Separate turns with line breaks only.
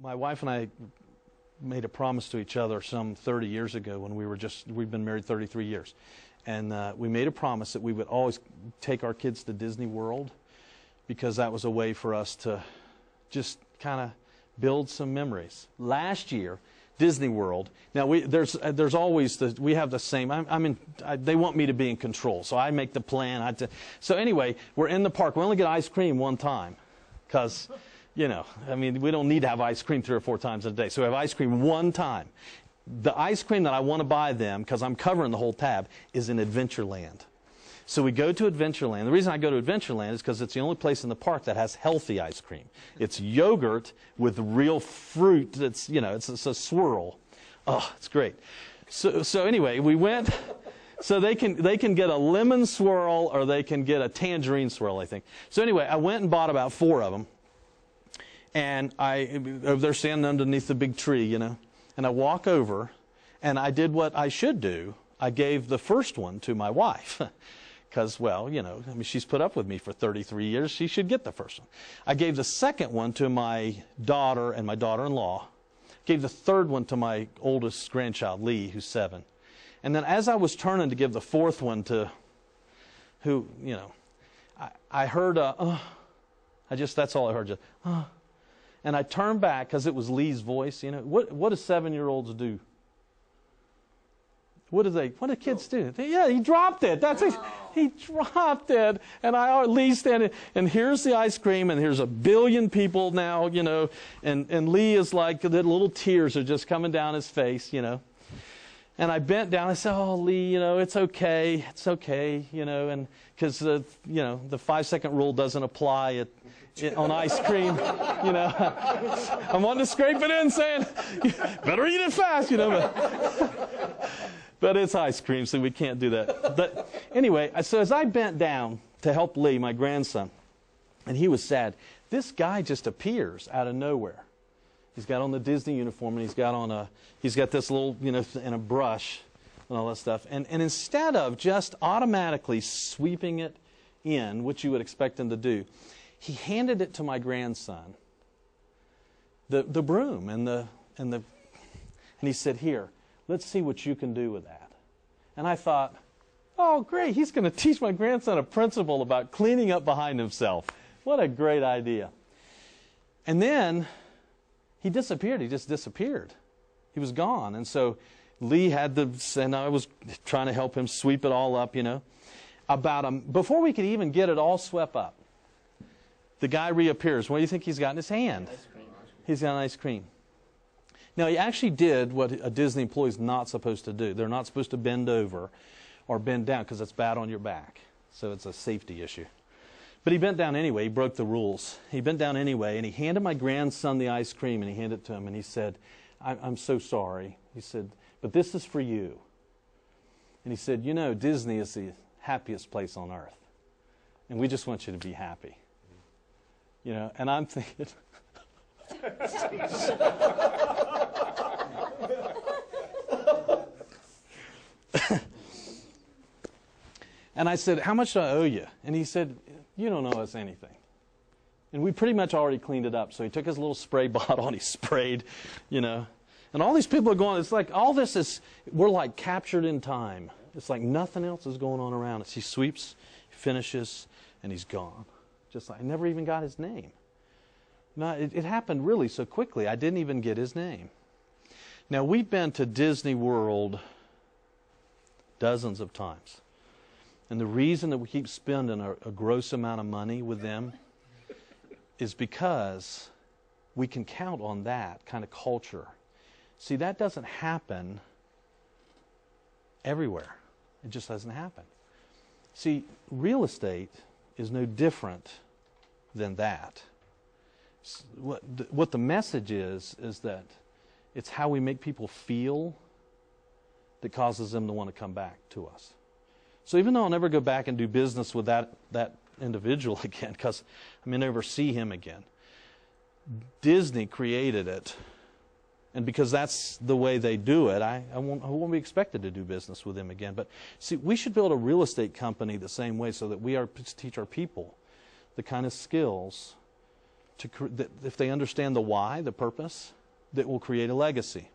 My wife and I made a promise to each other some 30 years ago when we've been married 33 years. And we made a promise that we would always take our kids to Disney World because that was a way for us to just kind of build some memories. Last year, Disney World. Now there's always we have the same. They want me to be in control, so I make the plan. So anyway, we're in the park. We only get ice cream one time, because we don't need to have ice cream 3 or 4 times a day. So we have ice cream one time. The ice cream that I want to buy them, because I'm covering the whole tab, is in Adventureland. So we go to Adventureland. The reason I go to Adventureland is because it's the only place in the park that has healthy ice cream. It's yogurt with real fruit. It's a swirl. Oh, it's great. So anyway, we went. So they can get a lemon swirl or they can get a tangerine swirl, I think. So anyway, I went and bought about 4 of them. And they're standing underneath the big tree, And I walk over, and I did what I should do. I gave the first one to my wife. Because, she's put up with me for 33 years. She should get the first one. I gave the second one to my daughter and my daughter-in-law. Gave the third one to my oldest grandchild, Lee, who's 7. And then as I was turning to give the 4th one to I heard that's all I heard, just, And I turned back because it was Lee's voice. What do 7-year-olds do? What do kids do? Yeah, he dropped it. He dropped it. And I Lee's standing, and here's the ice cream, and here's 1 billion people now, and Lee is like, the little tears are just coming down his face, And I bent down. I said, "Oh, Lee, it's okay. It's okay, and because the 5-second rule doesn't apply on ice cream, I'm wanting to scrape it in, saying, better eat it fast, But it's ice cream, so we can't do that. But anyway, so as I bent down to help Lee, my grandson, and he was sad, this guy just appears out of nowhere. He's got on the Disney uniform, and he's got this little, and a brush and all that stuff. And instead of just automatically sweeping it in, which you would expect him to do, he handed it to my grandson, the broom, and he said, "Here, let's see what you can do with that." And I thought, oh, great, he's going to teach my grandson a principle about cleaning up behind himself. What a great idea. And then he disappeared. He just disappeared. He was gone. And so Lee and I was trying to help him sweep it all up, before we could even get it all swept up, the guy reappears. What do you think he's got in his hand?
Ice cream.
He's got an ice cream. Now, he actually did what a Disney employee is not supposed to do. They're not supposed to bend over or bend down because it's bad on your back. So it's a safety issue. But he bent down anyway. He broke the rules. He bent down anyway, and he handed my grandson the ice cream, and he handed it to him, and he said, I'm so sorry. He said, but this is for you. And he said, Disney is the happiest place on earth, and we just want you to be happy. And I'm thinking... And I said, how much do I owe you? And he said, you don't owe us anything. And we pretty much already cleaned it up. So he took his little spray bottle and he sprayed, And all these people are going, it's like all this we're like captured in time. It's like nothing else is going on around us. He sweeps, finishes, and he's gone. Just like, I never even got his name. No, it happened really so quickly, I didn't even get his name. Now, we've been to Disney World dozens of times. And the reason that we keep spending a gross amount of money with them is because we can count on that kind of culture. See, that doesn't happen everywhere. It just doesn't happen. See, real estate is no different than that. What the message is that it's how we make people feel that causes them to want to come back to us. So even though I'll never go back and do business with that individual again, because I may never see him again, Disney created it, and because that's the way they do it, I won't be expected to do business with him again. But see, we should build a real estate company the same way, so that we teach our people the kind of skills that if they understand the why, the purpose, that will create a legacy.